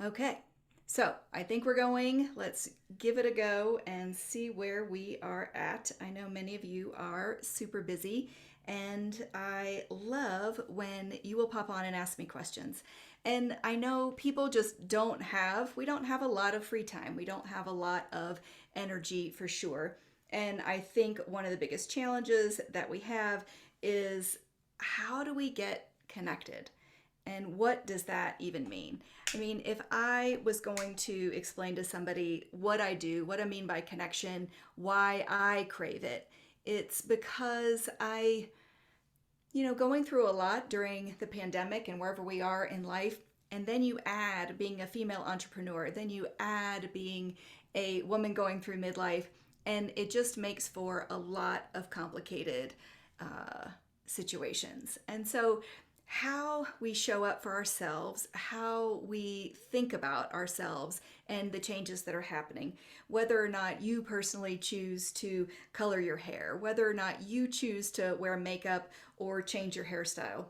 Okay, so I think we're going. Let's give it a go and see where we are at. I know many of you are super busy, and I love when you will pop on and ask me questions. And I know people just we don't have a lot of free time. We don't have a lot of energy for sure. And I think one of the biggest challenges that we have is how do we get connected? And what does that even mean? I mean, if I was going to explain to somebody what I do, what I mean by connection, why I crave it, it's because going through a lot during the pandemic and wherever we are in life, and then you add being a female entrepreneur, then you add being a woman going through midlife, and it just makes for a lot of complicated situations. And so, how we show up for ourselves, how we think about ourselves, and the changes that are happening, whether or not you personally choose to color your hair, whether or not you choose to wear makeup or change your hairstyle.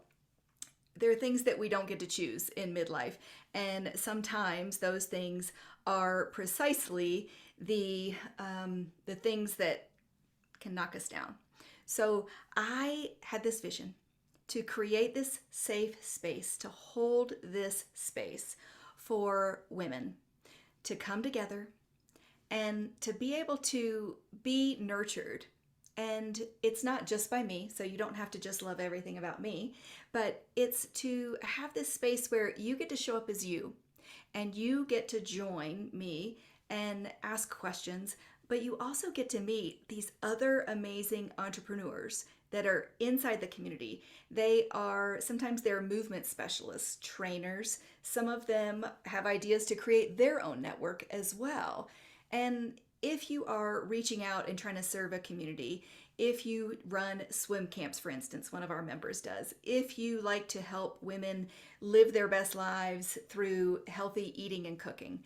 There are things that we don't get to choose in midlife, and sometimes those things are precisely the things that can knock us down. So I had this vision to create this safe space, to hold this space for women to come together and to be able to be nurtured. And it's not just by me, so you don't have to just love everything about me, but it's to have this space where you get to show up as you and you get to join me and ask questions, but you also get to meet these other amazing entrepreneurs that are inside the community. Sometimes they're movement specialists, trainers. Some of them have ideas to create their own network as well. And if you are reaching out and trying to serve a community, if you run swim camps, for instance, one of our members does, if you like to help women live their best lives through healthy eating and cooking,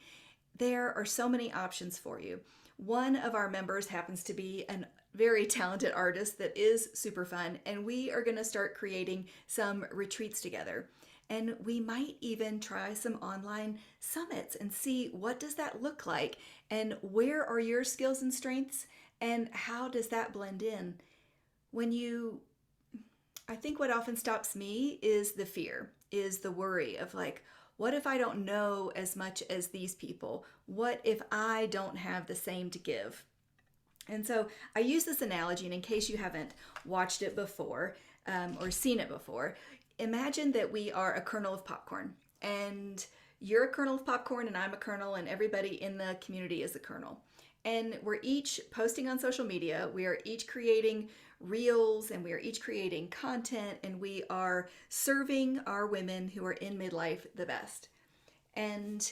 there are so many options for you. One of our members happens to be a very talented artist that is super fun, and we are going to start creating some retreats together. And we might even try some online summits and see what does that look like and where are your skills and strengths and how does that blend in. When you I think what often stops me is the fear, is the worry of like, what if I don't know as much as these people? What if I don't have the same to give? And so I use this analogy, and in case you haven't watched it before or seen it before, imagine that we are a kernel of popcorn, and you're a kernel of popcorn, and I'm a kernel, and everybody in the community is a kernel. And we're each posting on social media, we are each creating reels, and we are each creating content, and we are serving our women who are in midlife the best. And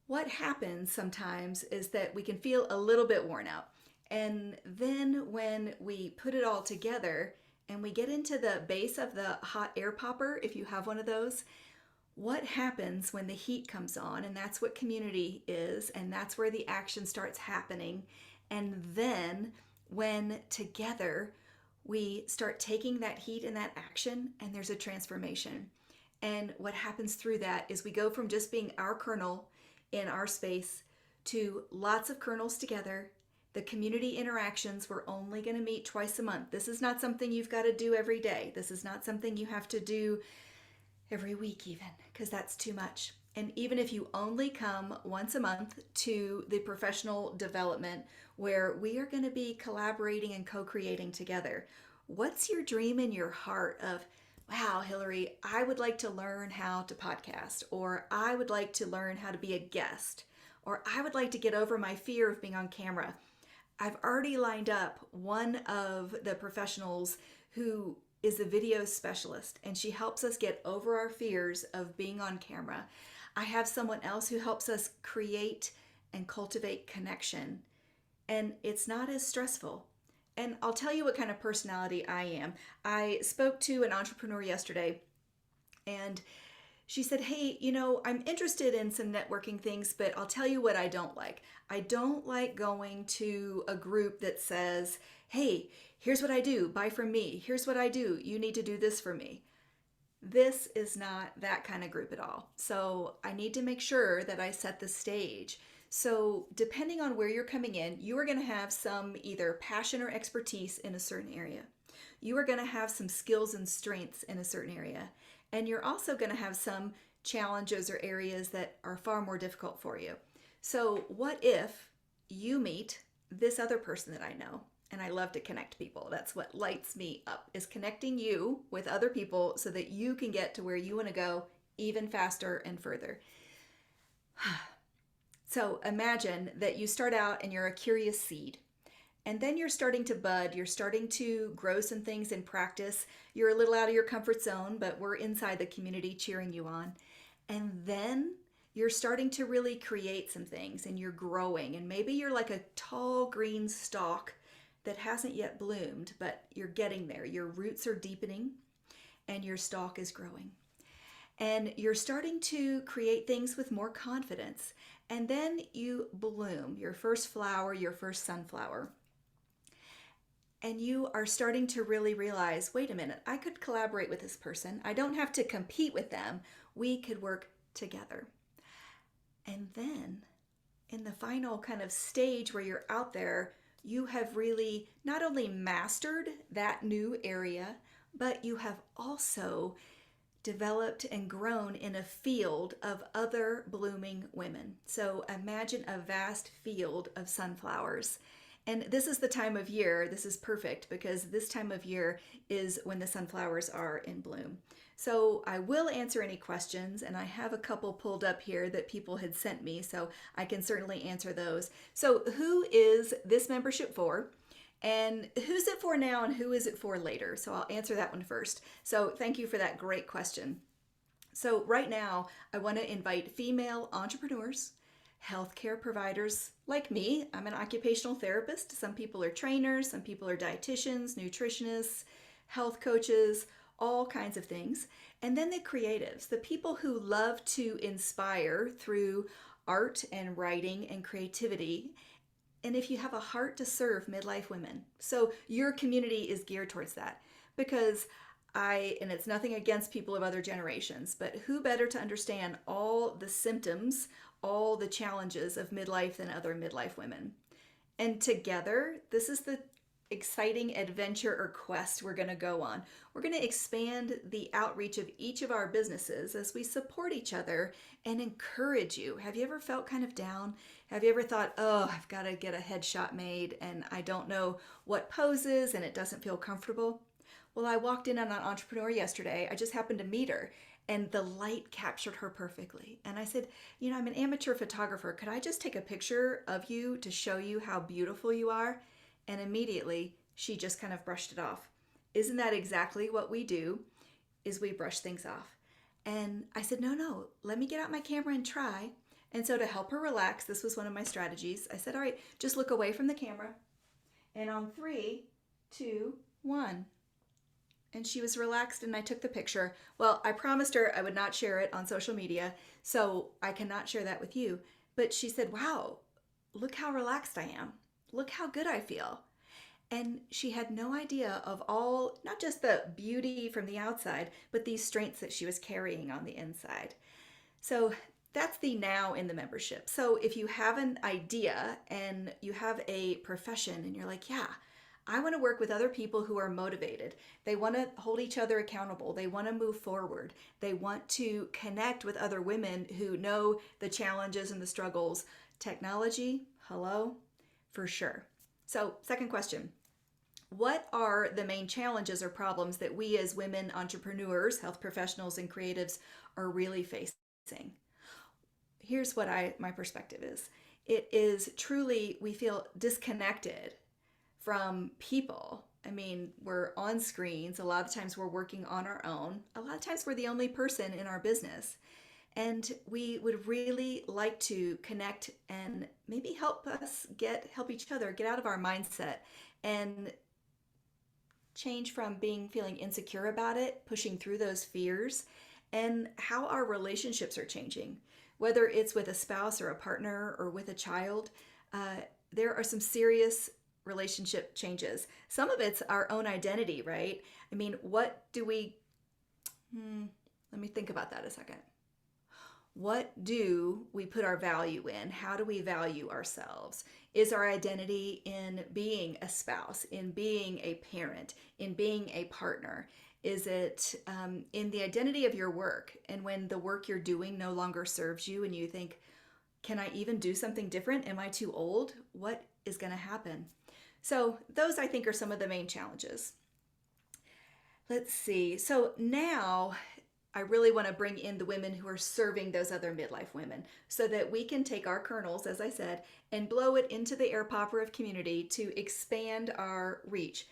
what happens sometimes is that we can feel a little bit worn out. And then when we put it all together and we get into the base of the hot air popper, if you have one of those, what happens when the heat comes on? And that's what community is, and that's where the action starts happening. And then when together we start taking that heat and that action, and there's a transformation. And what happens through that is we go from just being our kernel in our space to lots of kernels together. The community interactions, we're only going to meet twice a month. This is not something you've got to do every day. This is not something you have to do every week even, because that's too much. And even if you only come once a month to the professional development where we are going to be collaborating and co-creating together, what's your dream in your heart of, wow, Hillary, I would like to learn how to podcast, or I would like to learn how to be a guest, or I would like to get over my fear of being on camera. I've already lined up one of the professionals who is a video specialist, and she helps us get over our fears of being on camera. I have someone else who helps us create and cultivate connection, and it's not as stressful. And I'll tell you what kind of personality I am. I spoke to an entrepreneur yesterday, and she said, hey, I'm interested in some networking things, but I'll tell you what I don't like. I don't like going to a group that says, hey, here's what I do, buy from me. Here's what I do, you need to do this for me. This is not that kind of group at all. So I need to make sure that I set the stage. So, depending on where you're coming in, you are going to have some either passion or expertise in a certain area. You are going to have some skills and strengths in a certain area. And you're also going to have some challenges or areas that are far more difficult for you. So, what if you meet this other person that I know? And I love to connect people. That's what lights me up, is connecting you with other people so that you can get to where you want to go even faster and further. So imagine that you start out and you're a curious seed. And then you're starting to bud, you're starting to grow some things in practice. You're a little out of your comfort zone, but we're inside the community cheering you on. And then you're starting to really create some things and you're growing. And maybe you're like a tall green stalk that hasn't yet bloomed, but you're getting there. Your roots are deepening and your stalk is growing. And you're starting to create things with more confidence. And then you bloom, your first flower, your first sunflower. And you are starting to really realize, wait a minute, I could collaborate with this person. I don't have to compete with them. We could work together. And then in the final kind of stage where you're out there, you have really not only mastered that new area, but you have also developed and grown in a field of other blooming women. So imagine a vast field of sunflowers. And this is the time of year, this is perfect because this time of year is when the sunflowers are in bloom. So I will answer any questions, and I have a couple pulled up here that people had sent me, so I can certainly answer those. So who is this membership for? And who's it for now and who is it for later? So I'll answer that one first. So thank you for that great question. So right now, I want to invite female entrepreneurs, healthcare providers like me. I'm an occupational therapist. Some people are trainers, some people are dietitians, nutritionists, health coaches, all kinds of things. And then the creatives, the people who love to inspire through art and writing and creativity. And if you have a heart to serve midlife women. So your community is geared towards that because and it's nothing against people of other generations, but who better to understand all the symptoms, all the challenges of midlife than other midlife women? And together, this is the exciting adventure or quest we're going to go on. We're going to expand the outreach of each of our businesses as we support each other and encourage you. Have you ever felt kind of down? Have you ever thought, oh, I've got to get a headshot made and I don't know what poses and it doesn't feel comfortable? Well, I walked in on an entrepreneur yesterday. I just happened to meet her and the light captured her perfectly. And I said, I'm an amateur photographer. Could I just take a picture of you to show you how beautiful you are? And immediately she just kind of brushed it off. Isn't that exactly what we do? Is we brush things off. And I said, no, let me get out my camera and try. And so to help her relax, this was one of my strategies. I said, all right, just look away from the camera. And on 3, 2, 1. And she was relaxed and I took the picture. Well, I promised her I would not share it on social media, so I cannot share that with you. But she said, wow, look how relaxed I am. Look how good I feel. And she had no idea of all, not just the beauty from the outside, but these strengths that she was carrying on the inside. So that's the now in the membership. So if you have an idea and you have a profession and you're like, yeah, I want to work with other people who are motivated. They want to hold each other accountable. They want to move forward. They want to connect with other women who know the challenges and the struggles. Technology, hello, for sure. So, second question. What are the main challenges or problems that we as women entrepreneurs, health professionals, and creatives are really facing? Here's what my perspective is. It is truly, we feel disconnected from people. I mean, we're on screens. A lot of times we're working on our own. A lot of times we're the only person in our business. And we would really like to connect and maybe help help each other get out of our mindset and change from feeling insecure about it, pushing through those fears, and how our relationships are changing. Whether it's with a spouse or a partner or with a child, there are some serious relationship changes. Some of it's our own identity, right? I mean, what do we Let me think about that a second. What do we put our value in? How do we value ourselves? Is our identity in being a spouse, in being a parent, in being a partner? Is it in the identity of your work? And when the work you're doing no longer serves you and you think, can I even do something different? Am I too old? What is going to happen? So, those I think are some of the main challenges. Let's see. So, now I really want to bring in the women who are serving those other midlife women so that we can take our kernels, as I said, and blow it into the air popper of community to expand our reach.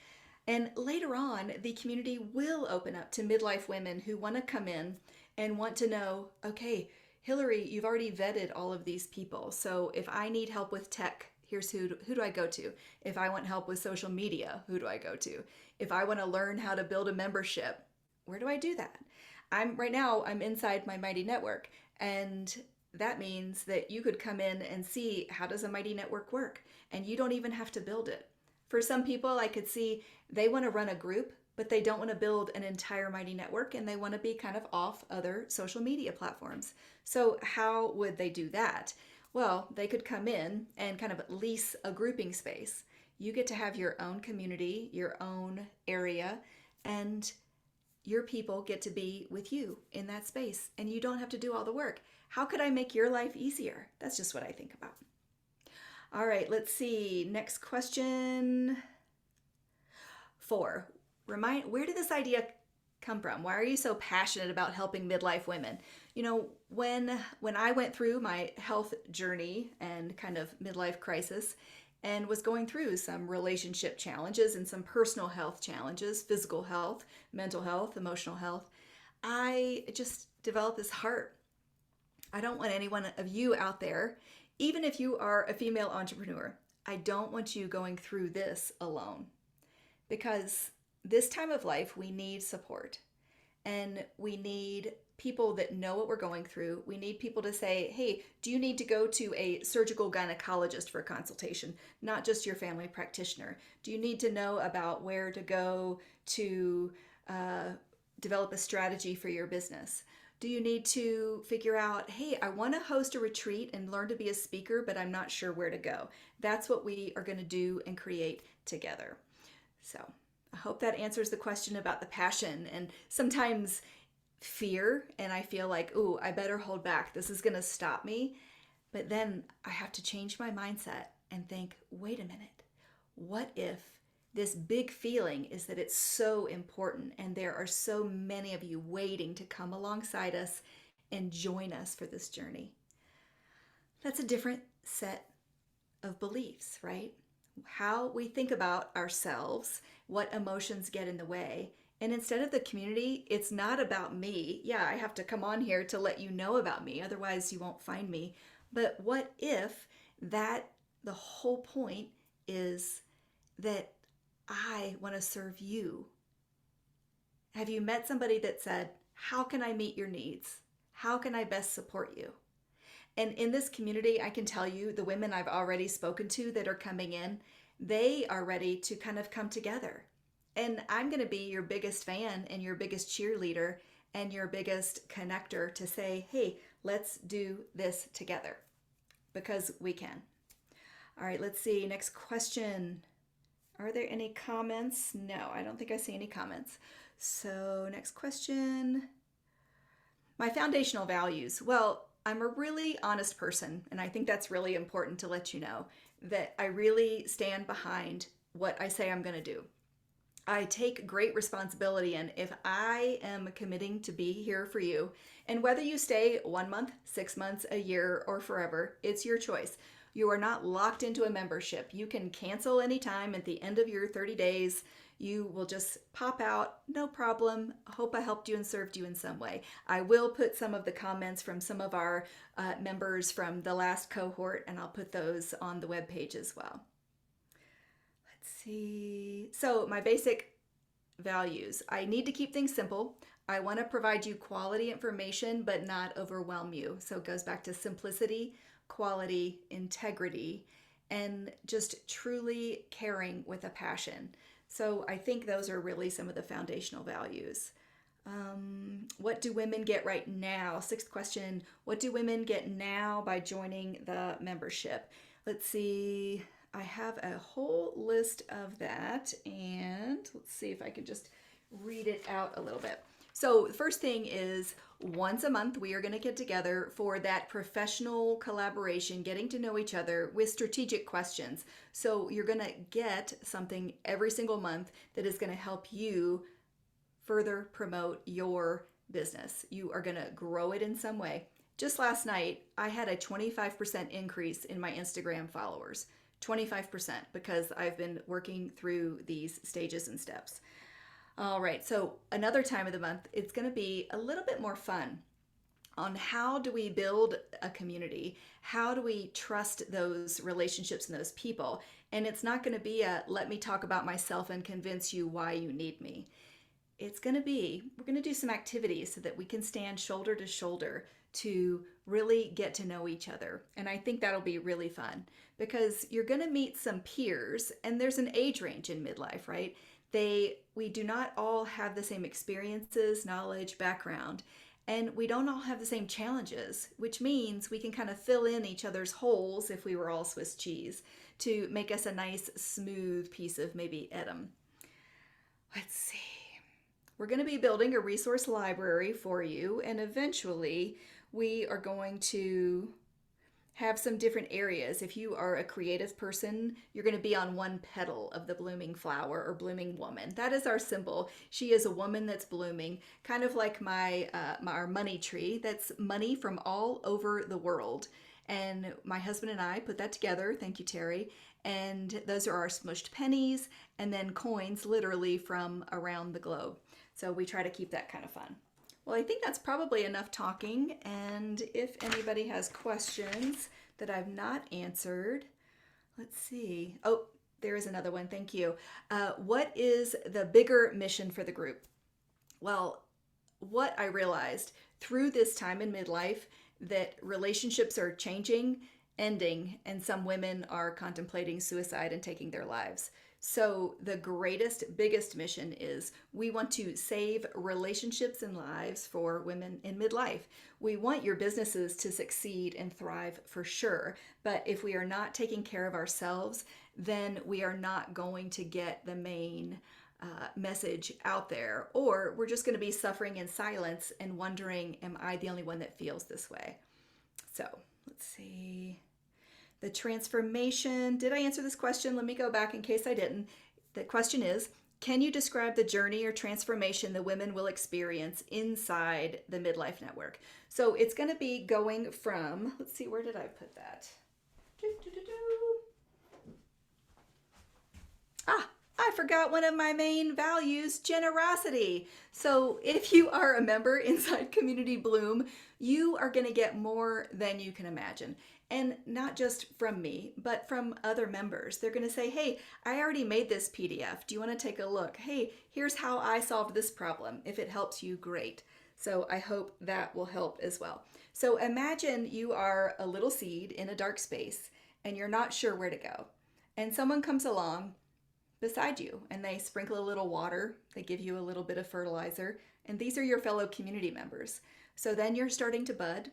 And later on, the community will open up to midlife women who want to come in and want to know, okay, Hillary, you've already vetted all of these people. So if I need help with tech, here's who do I go to? If I want help with social media, who do I go to? If I want to learn how to build a membership, where do I do that? I'm inside my Mighty Network, and that means that you could come in and see, how does a Mighty Network work? And you don't even have to build it. For some people, I could see they want to run a group, but they don't want to build an entire Mighty Network, and they want to be kind of off other social media platforms. So how would they do that? Well, they could come in and kind of lease a grouping space. You get to have your own community, your own area, and your people get to be with you in that space, and you don't have to do all the work. How could I make your life easier? That's just what I think about. All right, let's see. Next question. 4. Where did this idea come from? Why are you so passionate about helping midlife women? When I went through my health journey and kind of midlife crisis and was going through some relationship challenges and some personal health challenges, physical health, mental health, emotional health, I just developed this heart. I don't want any one of you out there, even if you are a female entrepreneur, I don't want you going through this alone. Because this time of life, we need support. And we need people that know what we're going through. We need people to say, hey, do you need to go to a surgical gynecologist for a consultation, not just your family practitioner? Do you need to know about where to go to develop a strategy for your business? Do you need to figure out, hey, I want to host a retreat and learn to be a speaker, but I'm not sure where to go? That's what we are going to do and create together. So I hope that answers the question about the passion and sometimes fear. And I feel like, ooh, I better hold back. This is going to stop me. But then I have to change my mindset and think, wait a minute, what if this big feeling is that it's so important and there are so many of you waiting to come alongside us and join us for this journey? That's a different set of beliefs, right? How we think about ourselves, what emotions get in the way. And instead of the community, it's not about me. Yeah, I have to come on here to let you know about me, otherwise you won't find me. But what if that the whole point is that I want to serve you? Have you met somebody that said, how can I meet your needs? How can I best support you? And in this community, I can tell you, the women I've already spoken to that are coming in, they are ready to kind of come together. And I'm going to be your biggest fan and your biggest cheerleader and your biggest connector to say, hey, let's do this together, because we can. All right, let's see. Next question. Are there any comments? No, I don't think I see any comments. So next question. My foundational values. Well, I'm a really honest person, and I think that's really important to let you know that I really stand behind what I say I'm going to do. I take great responsibility, and if I am committing to be here for you, and whether you stay 1 month, 6 months, a year, or forever, it's your choice. You are not locked into a membership. You can cancel anytime at the end of your 30 days. You will just pop out, no problem. Hope I helped you and served you in some way. I will put some of the comments from some of our members from the last cohort, and I'll put those on the webpage as well. Let's see. So my basic values. I need to keep things simple. I want to provide you quality information, but not overwhelm you. So it goes back to simplicity, quality, integrity, and just truly caring with a passion. So I think those are really some of the foundational values. What do women get right now? Sixth question. What do women get now by joining the membership? Let's see. I have a whole list of that, and let's see if I can just read it out a little bit. So, the first thing is once a month, we are going to get together for that professional collaboration, getting to know each other with strategic questions. So, you're going to get something every single month that is going to help you further promote your business. You are going to grow it in some way. Just last night, I had a 25% increase in my Instagram followers. 25% because I've been working through these stages and steps. All right, so another time of the month, it's going to be a little bit more fun on how do we build a community? How do we trust those relationships and those people? And it's not going to be a let me talk about myself and convince you why you need me. It's going to be, we're going to do some activities so that we can stand shoulder to shoulder to really get to know each other. And I think that'll be really fun because you're going to meet some peers, and there's an age range in midlife, right? We do not all have the same experiences, knowledge, background, and we don't all have the same challenges, which means we can kind of fill in each other's holes if we were all Swiss cheese to make us a nice, smooth piece of maybe Edam. Let's see. We're going to be building a resource library for you, and eventually we are going to have some different areas. If you are a creative person, you're going to be on one petal of the blooming flower or blooming woman. That is our symbol. She is a woman that's blooming, kind of like our money tree. That's money from all over the world. And my husband and I put that together. Thank you, Terry. And those are our smushed pennies and then coins literally from around the globe. So we try to keep that kind of fun. Well, I think that's probably enough talking. And if anybody has questions that I've not answered, let's see. Oh, there is another one. Thank you. What is the bigger mission for the group? Well, what I realized through this time in midlife that relationships are changing, ending, and some women are contemplating suicide and taking their lives. So the greatest, biggest mission is we want to save relationships and lives for women in midlife. We want your businesses to succeed and thrive for sure. But if we are not taking care of ourselves, then we are not going to get the main message out there, or we're just going to be suffering in silence and wondering, am I the only one that feels this way? So let's see. The transformation. Did I answer this question? Let me go back in case I didn't. The question is, can you describe the journey or transformation the women will experience inside the Midlife Network? So it's going to be going from, let's see, where did I put that? I forgot one of my main values, generosity. So if you are a member inside Community Bloom, you are going to get more than you can imagine. And not just from me, but from other members. They're going to say, hey, I already made this PDF. Do you want to take a look? Hey, here's how I solved this problem. If it helps you, great. So I hope that will help as well. So imagine you are a little seed in a dark space and you're not sure where to go. And someone comes along beside you and they sprinkle a little water, they give you a little bit of fertilizer, and these are your fellow community members. So then you're starting to bud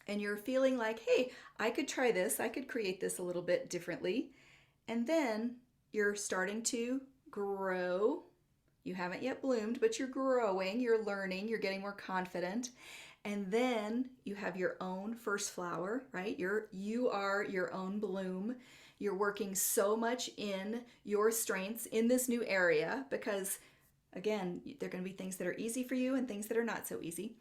and you're feeling like, hey, I could try this, I could create this a little bit differently. And then you're starting to grow. You haven't yet bloomed, but you're growing, you're learning, you're getting more confident. And then you have your own first flower, right? You are your own bloom. You're working so much in your strengths in this new area because, again, there are going to be things that are easy for you and things that are not so easy.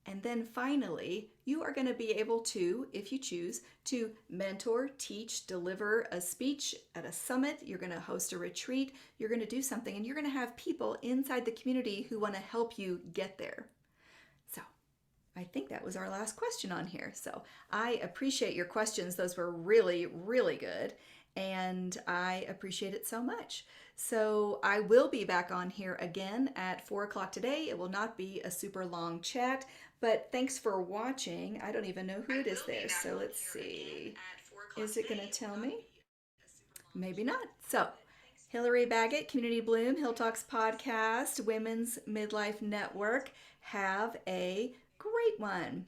And then finally, you are going to be able to, if you choose, to mentor, teach, deliver a speech at a summit. You're going to host a retreat. You're going to do something, and you're going to have people inside the community who want to help you get there. So I think that was our last question on here. So I appreciate your questions. Those were really, really good. And I appreciate it so much. So I will be back on here again at 4 o'clock today. It will not be a super long chat, but thanks for watching. I don't even know who it is there. So let's see. Is it going to tell me? Maybe not. So Hillary Baggett, Community Bloom, Hill Talks Podcast, Women's Midlife Network. Have a great one.